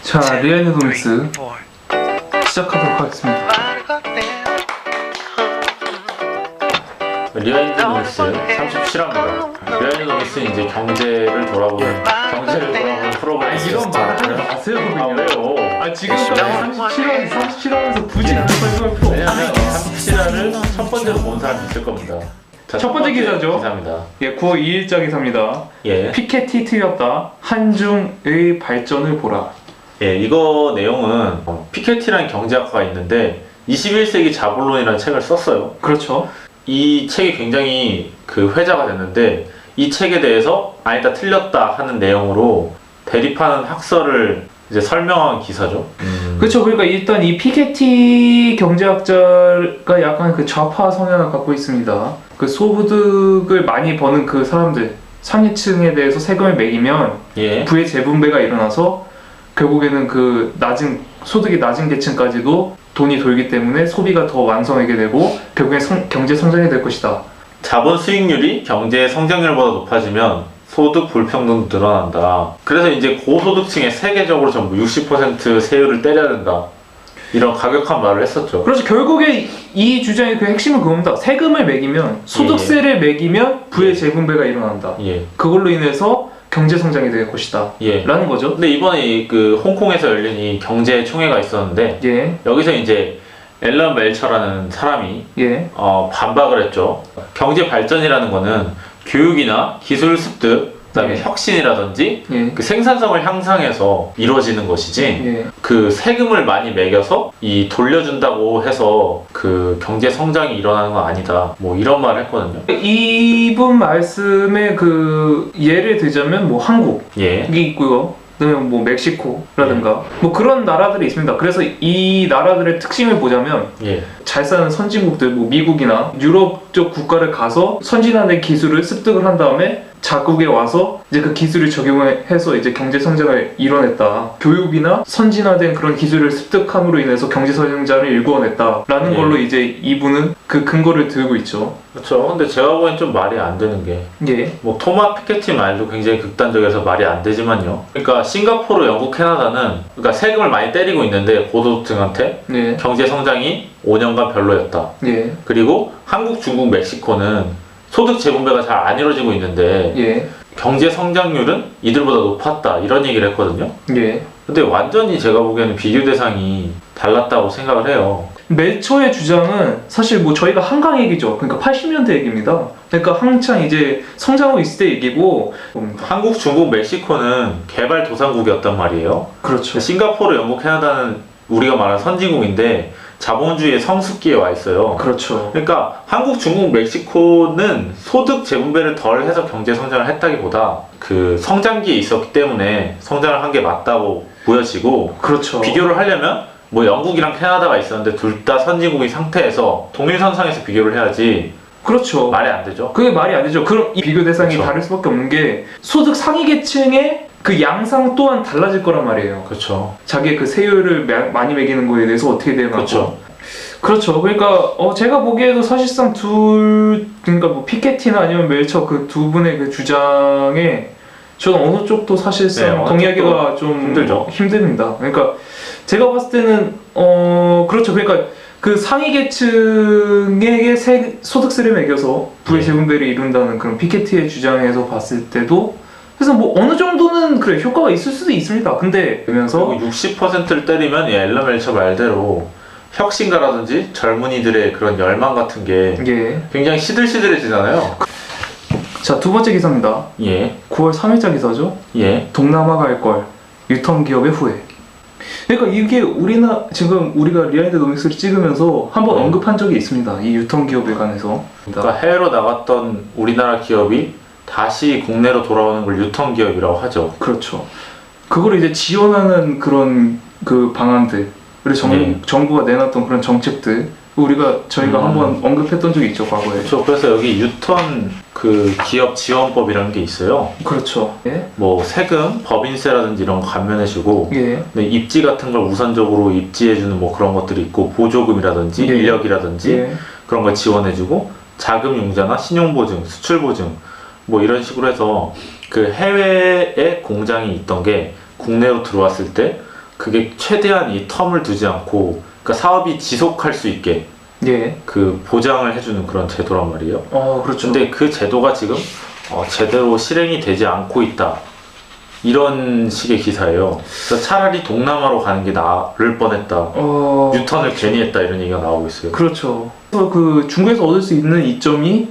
자, 리아이노믹스 시작하도록 하겠습니다. 리아이노믹스 37화입니다. 리아이노믹스는 이제 경제를 돌아보는 프로그램. 이런 말을 하지 마세요. 아, 왜요? 지금까지 37화에서 굳이 안 설명할 필요 왜냐면 없어요. 37화를 첫 번째로 본 사람이 있을 겁니다. 자, 첫 번째 기사죠. 기사입니다. 예, 9월 2일자 기사입니다. 예. 피케티 트였다. 한중의 발전을 보라. 예, 이거 내용은 피케티라는 경제학과가 있는데 21세기 자본론이라는 책을 썼어요. 그렇죠. 이 책이 굉장히 그 회자가 됐는데 이 책에 대해서 아니다 틀렸다 하는 내용으로 대립하는 학설을 이제 설명한 기사죠. 그렇죠. 그러니까 일단 이 피케티 경제학자가 약간 그 좌파 성향을 갖고 있습니다. 그 소득을 많이 버는 그 사람들, 상위층에 대해서 세금을 매기면 예. 부의 재분배가 일어나서 결국에는 그 소득이 낮은 계층까지도 돈이 돌기 때문에 소비가 더 완성하게 되고 결국엔 경제 성장이 될 것이다. 자본 수익률이 경제 성장률보다 높아지면 소득 불평등도 늘어난다. 그래서 이제 고소득층에 세계적으로 전부 60% 세율을 때려야 된다. 이런 과격한 말을 했었죠. 그렇죠. 결국에 이 주장의 그 핵심은 그겁니다. 세금을 매기면, 소득세를 매기면 부의 재분배가 일어난다. 예. 그걸로 인해서 경제 성장이 될 것이다. 예. 라는 거죠. 근데 이번에 그 홍콩에서 열린 이 경제 총회가 있었는데 예. 여기서 이제 앨런 멜처라는 사람이 예. 반박을 했죠. 경제 발전이라는 거는 교육이나 기술 습득, 그다음에 예. 혁신이라든지 예. 그 생산성을 향상해서 이루어지는 것이지 예. 그 세금을 많이 매겨서 이 돌려준다고 해서 그 경제 성장이 일어나는 건 아니다. 뭐 이런 말을 했거든요. 이분 말씀에 그 예를 들자면 뭐 한국이 예. 있고요. 그다음에 뭐 멕시코라든가 뭐 그런 나라들이 있습니다. 그래서 이 나라들의 특징을 보자면 예. 잘 사는 선진국들, 뭐 미국이나 유럽 쪽 국가를 가서 선진화된 기술을 습득을 한 다음에 자국에 와서 이제 그 기술을 적용해서 이제 경제 성장을 이뤄냈다. 교육이나 선진화된 그런 기술을 습득함으로 인해서 경제 성장을 일궈냈다라는 예. 걸로 이제 이분은 그 근거를 들고 있죠. 그렇죠. 근데 제가 보기엔 좀 말이 안 되는 게 예. 뭐 토마 피케티 말도 굉장히 극단적이어서 말이 안 되지만요. 그러니까 싱가포르, 영국, 캐나다는 그러니까 세금을 많이 때리고 있는데 고소득층한테 예. 경제 성장이 5년간 별로였다. 예. 그리고 한국, 중국, 멕시코는 소득 재분배가 잘 안 이루어지고 있는데 예. 경제 성장률은 이들보다 높았다 이런 얘기를 했거든요. 예. 근데 완전히 제가 보기에는 비교 대상이 달랐다고 생각을 해요. 멜처의 주장은 사실 뭐 저희가 한강 얘기죠. 그러니까 80년대 얘기입니다. 그러니까 한창 이제 성장하고 있을 때 얘기고 한국, 중국, 멕시코는 개발도상국이었단 말이에요. 그렇죠. 싱가포르, 영국, 캐나다는 우리가 말하는 선진국인데 자본주의의 성숙기에 와 있어요. 그렇죠. 그러니까 한국, 중국, 멕시코는 소득 재분배를 덜 해서 경제 성장을 했다기보다 그 성장기에 있었기 때문에 성장을 한 게 맞다고 보여지고 그렇죠. 비교를 하려면 뭐 영국이랑 캐나다가 있었는데 둘 다 선진국인 상태에서 동일선상에서 비교를 해야지 그렇죠. 말이 안 되죠. 그게 말이 안 되죠. 그럼 이 비교 대상이 그렇죠. 다를 수밖에 없는 게 소득 상위 계층의 그 양상 또한 달라질 거란 말이에요. 그렇죠. 자기의 그 세율을 많이 매기는 거에 대해서 어떻게 대응하고. 그렇죠. 그렇죠. 그러니까 제가 보기에도 사실상 그러니까 뭐 피케티나 아니면 멜처 그 두 분의 그 주장에 저는 어느 쪽도 사실상 네, 동의하기가 좀 힘들죠. 힘듭니다. 그러니까 제가 봤을 때는 그렇죠. 그러니까 그 상위 계층에게 소득세를 매겨서 부의 네. 재분배를 이룬다는 그런 피케티의 주장에서 봤을 때도 그래서 뭐 어느 정도는 그래 효과가 있을 수도 있습니다. 근데 그러면서 그리고 60%를 때리면 이 앨런 멜처 말대로 혁신가라든지 젊은이들의 그런 열망 같은 게 예. 굉장히 시들시들해지잖아요. 자, 두 번째 기사입니다. 예, 9월 3일자 기사죠. 예, 동남아 갈 걸 유턴기업의 후회. 그러니까 이게 지금 우리가 리아이노믹스를 찍으면서 한번 언급한 적이 있습니다. 이 유턴기업에 관해서. 그러니까 해외로 나갔던 우리나라 기업이 다시 국내로 돌아오는 걸 유턴 기업이라고 하죠. 그렇죠. 그걸 이제 지원하는 그런 그 방안들, 그리고 정부가 내놨던 그런 정책들, 저희가 한번 언급했던 적이 있죠, 과거에. 그렇죠. 그래서 여기 유턴 그 기업 지원법이라는 게 있어요. 그렇죠. 예. 뭐 세금, 법인세라든지 이런 거 감면해주고, 예. 근데 입지 같은 걸 우선적으로 입지해주는 뭐 그런 것들이 있고, 보조금이라든지 예. 인력이라든지 예. 그런 걸 지원해주고, 자금 융자나 신용 보증, 수출 보증 뭐 이런 식으로 해서 그 해외에 공장이 있던 게 국내로 들어왔을 때 그게 최대한 이 텀을 두지 않고 그러니까 사업이 지속할 수 있게 예. 그 보장을 해주는 그런 제도란 말이에요. 그렇죠. 근데 그 제도가 지금 제대로 실행이 되지 않고 있다. 이런 식의 기사예요. 그래서 차라리 동남아로 가는 게 나을 뻔했다. 유턴을 괜히 했다 이런 얘기가 나오고 있어요. 그렇죠. 그래서 그 중국에서 얻을 수 있는 이점이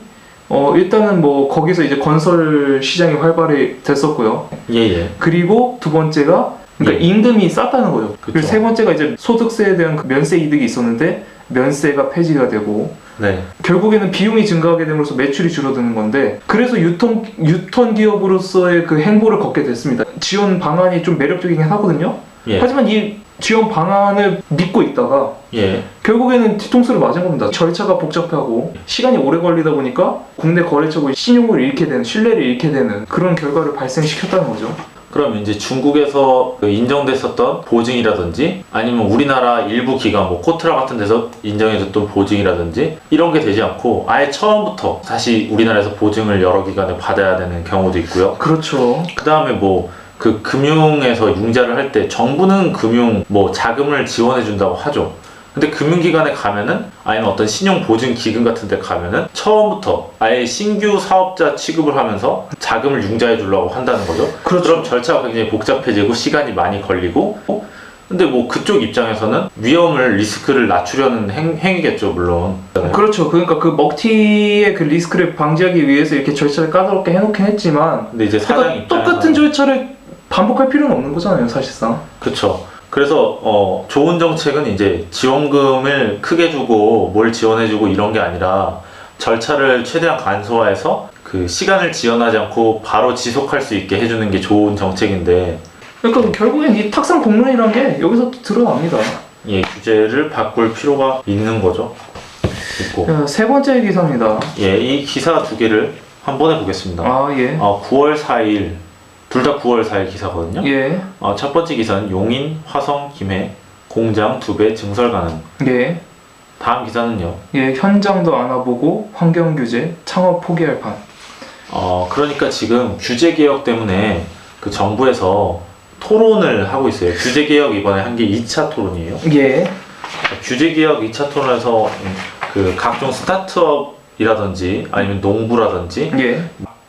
일단은 뭐 거기서 이제 건설 시장이 활발히 됐었고요. 예예. 그리고 두 번째가 그러니까 예. 임금이 쌌다는 거죠. 그쵸. 그리고 세 번째가 이제 소득세에 대한 그 면세 이득이 있었는데 면세가 폐지가 되고 네. 결국에는 비용이 증가하게 됨으로써 매출이 줄어드는 건데 그래서 유턴 기업으로서의 그 행보를 걷게 됐습니다. 지원 방안이 좀 매력적이긴 하거든요. 예. 하지만 이 지원 방안을 믿고 있다가 예. 결국에는 뒤통수를 맞은 겁니다. 절차가 복잡하고 시간이 오래 걸리다 보니까 국내 거래처가 신용을 잃게 되는, 신뢰를 잃게 되는 그런 결과를 발생시켰다는 거죠. 그럼 이제 중국에서 그 인정됐었던 보증이라든지 아니면 우리나라 일부 기관 뭐 코트라 같은 데서 인정해줬던 보증이라든지 이런 게 되지 않고 아예 처음부터 다시 우리나라에서 보증을 여러 기관에 받아야 되는 경우도 있고요. 그렇죠. 그 다음에 뭐 그 금융에서 융자를 할 때 정부는 금융 뭐 자금을 지원해 준다고 하죠. 근데 금융기관에 가면은 아니면 어떤 신용보증기금 같은 데 가면은 처음부터 아예 신규 사업자 취급을 하면서 자금을 융자해 주려고 한다는 거죠. 그렇죠. 그럼 절차가 굉장히 복잡해지고 시간이 많이 걸리고 근데 뭐 그쪽 입장에서는 위험을 리스크를 낮추려는 행위겠죠 물론. 그렇죠. 그러니까 그 먹튀의 그 리스크를 방지하기 위해서 이렇게 절차를 까다롭게 해놓긴 했지만 근데 이제 사장 그러니까 입장에서 똑같은 절차를 반복할 필요는 없는 거잖아요, 사실상. 그렇죠. 그래서 좋은 정책은 이제 지원금을 크게 주고 뭘 지원해주고 이런 게 아니라 절차를 최대한 간소화해서 그 시간을 지연하지 않고 바로 지속할 수 있게 해주는 게 좋은 정책인데 그러니까 결국엔 이 탁상 공론이라는 게 여기서 드러납니다. 예, 규제를 바꿀 필요가 있는 거죠. 있고. 세 번째 기사입니다. 예, 이 기사 두 개를 한번 해보겠습니다. 9월 4일 둘 다 9월 4일 기사거든요. 예. 첫 번째 기사는 용인, 화성, 김해 공장 2배 증설 가능. 예. 다음 기사는요. 예, 현장도 안 와보고 환경 규제 창업 포기할 판. 그러니까 지금 규제 개혁 때문에 그 정부에서 토론을 하고 있어요. 규제 개혁 이번에 한 게 2차 토론이에요. 예. 규제 개혁 2차 토론에서 그 각종 스타트업이라든지 아니면 농부라든지 예.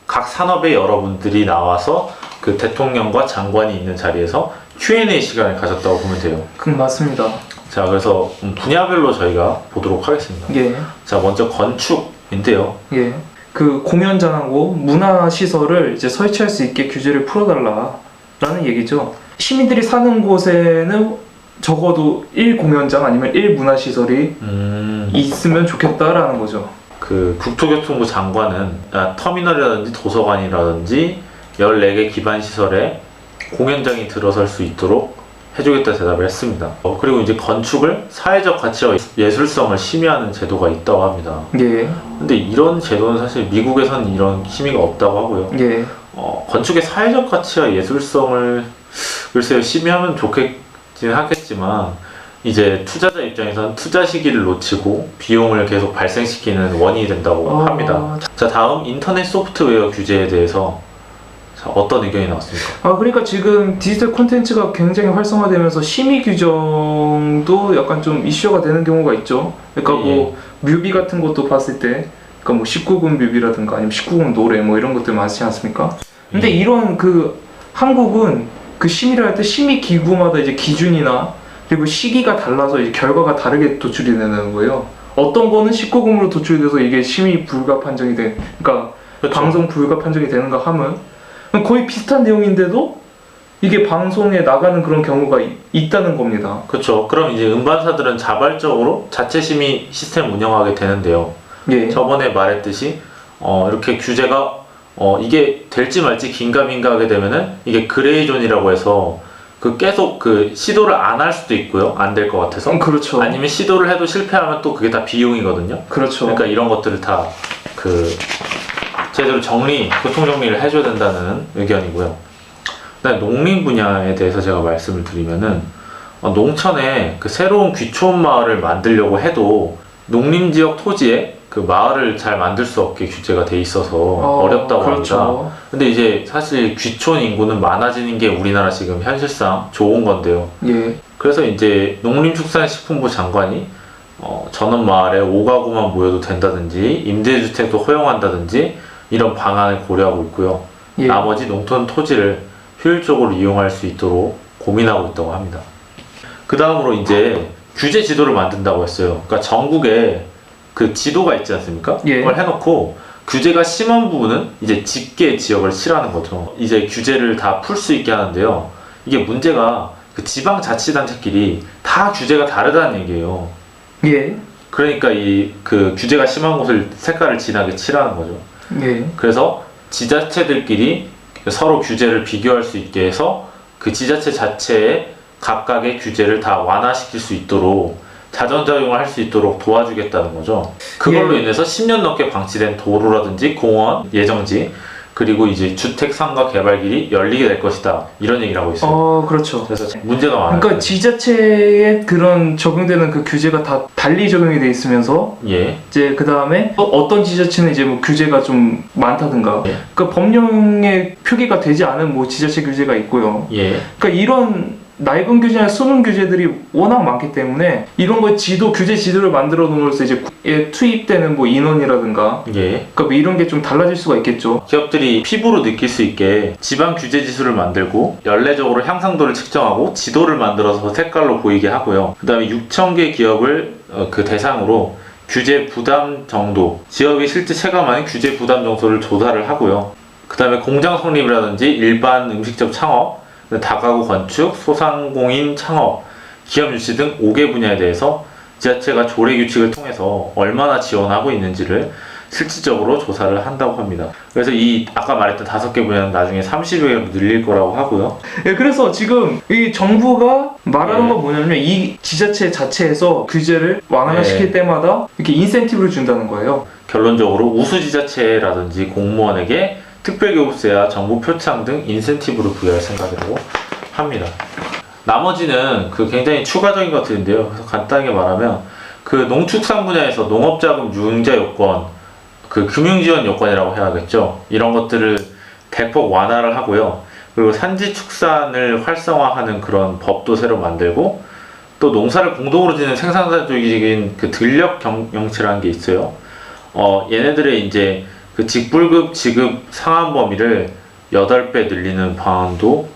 각 산업의 여러분들이 나와서 그 대통령과 장관이 있는 자리에서 Q&A 시간을 가졌다고 보면 돼요. 맞습니다. 자, 그래서 분야별로 저희가 보도록 하겠습니다. 예. 자, 먼저 건축인데요. 예. 그 공연장하고 문화시설을 이제 설치할 수 있게 규제를 풀어달라라는 얘기죠. 시민들이 사는 곳에는 적어도 1공연장 아니면 1문화시설이 있으면 좋겠다라는 거죠. 그 국토교통부 장관은 터미널이라든지 도서관이라든지 14개 기반시설에 공연장이 들어설 수 있도록 해주겠다 대답을 했습니다. 그리고 이제 건축을 사회적 가치와 예술성을 심의하는 제도가 있다고 합니다. 예. 근데 이런 제도는 사실 미국에서는 이런 심의가 없다고 하고요. 예. 건축의 사회적 가치와 예술성을 글쎄요 심의하면 좋겠지는 하겠지만 이제 투자자 입장에서는 투자 시기를 놓치고 비용을 계속 발생시키는 원인이 된다고 합니다. 자, 다음 인터넷 소프트웨어 규제에 대해서 어떤 의견이 나왔습니까? 그러니까 지금 디지털 콘텐츠가 굉장히 활성화되면서 심의 규정도 약간 좀 이슈가 되는 경우가 있죠. 그러니까 뭐 뮤비 같은 것도 봤을 때 그러니까 뭐 19금 뮤비라든가 아니면 19금 노래 뭐 이런 것들 많지 않습니까? 근데 이런 그 한국은 그 심의를 할 때 심의 기구마다 이제 기준이나 그리고 시기가 달라서 이제 결과가 다르게 도출이 되는 거예요. 어떤 거는 19금으로 도출돼서 이게 심의 불가 판정이 돼. 그러니까 그렇죠. 방송 불가 판정이 되는가 하면 거의 비슷한 내용인데도 이게 방송에 나가는 그런 경우가 있다는 겁니다. 그렇죠. 그럼 이제 음반사들은 자발적으로 자체 심의 시스템 운영하게 되는데요. 예. 저번에 말했듯이 이렇게 규제가 이게 될지 말지 긴가민가하게 되면은 이게 그레이 존이라고 해서 그 계속 그 시도를 안 할 수도 있고요. 안 될 것 같아서. 그렇죠. 아니면 시도를 해도 실패하면 또 그게 다 비용이거든요. 그렇죠. 그러니까 이런 것들을 다 그 제대로 교통 정리를 해줘야 된다는 의견이고요. 그다음에 농림 분야에 대해서 제가 말씀을 드리면은 농촌에 그 새로운 귀촌 마을을 만들려고 해도 농림 지역 토지에 그 마을을 잘 만들 수 없게 규제가 돼 있어서 어렵다고 그렇죠. 합니다. 근데 이제 사실 귀촌 인구는 많아지는 게 우리나라 지금 현실상 좋은 건데요. 예. 그래서 이제 농림축산식품부 장관이 전원 마을에 5가구만 모여도 된다든지 임대주택도 허용한다든지 이런 방안을 고려하고 있고요. 예. 나머지 농촌 토지를 효율적으로 이용할 수 있도록 고민하고 있다고 합니다. 그 다음으로 이제 규제 지도를 만든다고 했어요. 그러니까 전국에 그 지도가 있지 않습니까? 예. 그걸 해놓고 규제가 심한 부분은 이제 집계 지역을 칠하는 거죠. 이제 규제를 다 풀 수 있게 하는데요. 이게 문제가 그 지방자치단체끼리 다 규제가 다르다는 얘기예요. 예. 그러니까 이 그 규제가 심한 곳을 색깔을 진하게 칠하는 거죠. 예. 그래서 지자체들끼리 서로 규제를 비교할 수 있게 해서 그 지자체 자체의 각각의 규제를 다 완화시킬 수 있도록 자전작용을 할 수 있도록 도와주겠다는 거죠. 그걸로 예. 인해서 10년 넘게 방치된 도로라든지 공원, 예정지, 그리고 이제 주택 상가 개발길이 열리게 될 것이다. 이런 얘기를 하고 있어요. 그렇죠. 그래서 문제가 많아요. 그러니까 지자체에 그런 적용되는 그 규제가 다 달리 적용이 돼 있으면서 예. 이제 그 다음에 어떤 지자체는 이제 뭐 규제가 좀 많다든가, 예. 그러니까 법령에 표기가 되지 않은 뭐 지자체 규제가 있고요. 예. 그러니까 이런 낡은 규제나 수능 규제들이 워낙 많기 때문에 이런 거 규제 지도를 만들어 놓으면서 이제 투입되는 뭐 인원이라든가, 예. 그러니까 뭐 이런 게 좀 달라질 수가 있겠죠. 기업들이 피부로 느낄 수 있게 지방 규제 지수를 만들고 연례적으로 향상도를 측정하고 지도를 만들어서 색깔로 보이게 하고요. 그 다음에 6,000개 기업을 그 대상으로 규제 부담 정도, 지역이 실제 체감하는 규제 부담 정도를 조사를 하고요. 그 다음에 공장 성립이라든지 일반 음식점 창업, 다가구 건축, 소상공인 창업, 기업 유치 등 5개 분야에 대해서 지자체가 조례 규칙을 통해서 얼마나 지원하고 있는지를 실질적으로 조사를 한다고 합니다. 그래서 이 아까 말했던 5개 분야는 나중에 30여 개로 늘릴 거라고 하고요. 예, 그래서 지금 이 정부가 말하는 예. 건 뭐냐면 이 지자체 자체에서 규제를 완화시킬 예. 때마다 이렇게 인센티브를 준다는 거예요. 결론적으로 우수지자체라든지 공무원에게 특별교부세와 정부 표창 등 인센티브를 부여할 생각이라고 합니다. 나머지는 그 굉장히 추가적인 것들인데요. 그래서 간단하게 말하면 그 농축산 분야에서 농업자금 융자 요건, 그 금융지원 요건이라고 해야겠죠. 이런 것들을 대폭 완화를 하고요. 그리고 산지축산을 활성화하는 그런 법도 새로 만들고, 또 농사를 공동으로 짓는 생산자적인 그 들력 경영치라는 게 있어요. 얘네들의 이제 그 직불급 지급 상한 범위를 8배 늘리는 방안도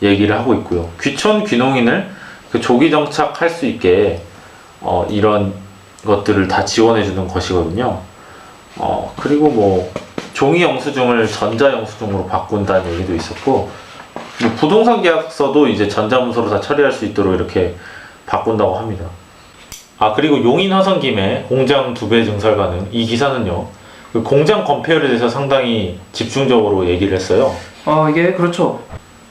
얘기를 하고 있고요. 귀촌 귀농인을 그 조기 정착할 수 있게 이런 것들을 다 지원해 주는 것이거든요. 그리고 뭐 종이 영수증을 전자 영수증으로 바꾼다는 얘기도 있었고, 부동산 계약서도 이제 전자문서로 다 처리할 수 있도록 이렇게 바꾼다고 합니다. 그리고 용인 화성 김해 공장 2배 증설 가능, 이 기사는요, 그 공장 건폐율에 대해서 상당히 집중적으로 얘기를 했어요. 이게 그렇죠.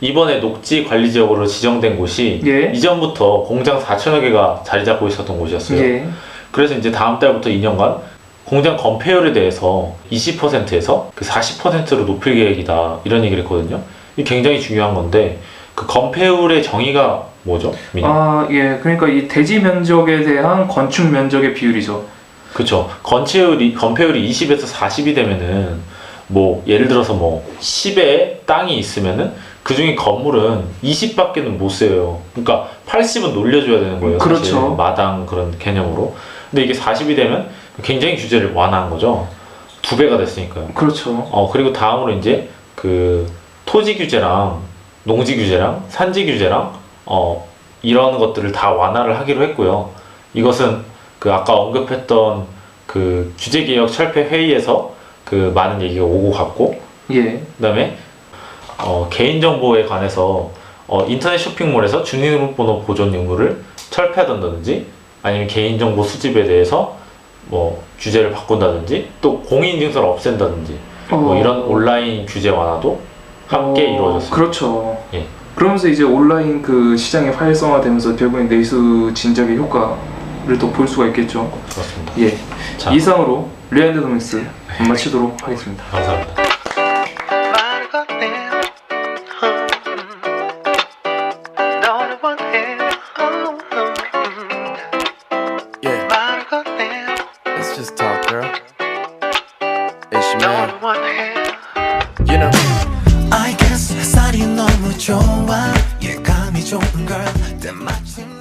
이번에 녹지 관리 지역으로 지정된 곳이 예. 이전부터 공장 4천여 개가 자리 잡고 있었던 곳이었어요. 예. 그래서 이제 다음 달부터 2년간 공장 건폐율에 대해서 20%에서 그 40%로 높일 계획이다, 이런 얘기를 했거든요. 이게 굉장히 중요한 건데, 그 건폐율의 정의가 뭐죠? 예. 그러니까 이 대지 면적에 대한 건축 면적의 비율이죠. 그쵸. 건폐율이 20에서 40이 되면은, 뭐 예를 들어서 뭐 10에 땅이 있으면은 그 중에 건물은 20밖에는 못 세요. 그러니까 80은 놀려줘야 되는 거예요. 그렇죠. 사실. 마당 그런 개념으로. 근데 이게 40이 되면 굉장히 규제를 완화한 거죠. 2배가 됐으니까요. 그렇죠. 그리고 다음으로 이제 그 토지 규제랑 농지 규제랑 산지 규제랑 이런 것들을 다 완화를 하기로 했고요. 이것은 그 아까 언급했던 그 규제개혁 철폐 회의에서 그 많은 얘기가 오고 갔고, 예. 그다음에 개인정보에 관해서 인터넷 쇼핑몰에서 주민등록번호 보존 의무를 철폐하던다든지, 아니면 개인정보 수집에 대해서 뭐 규제를 바꾼다든지, 또 공인인증서를 없앤다든지, 뭐 이런 온라인 규제 완화도 함께 이루어졌습니다. 그렇죠. 예. 그러면서 이제 온라인 그 시장이 활성화되면서 결국엔 내수 진작의 효과를 또 볼 수가 있겠죠. 그렇습니다. 예. 자, 이상으로 리안드노믹스 마치도록 하겠습니다. 감사합니다. Yeah. Let's just talk, girl. 때마침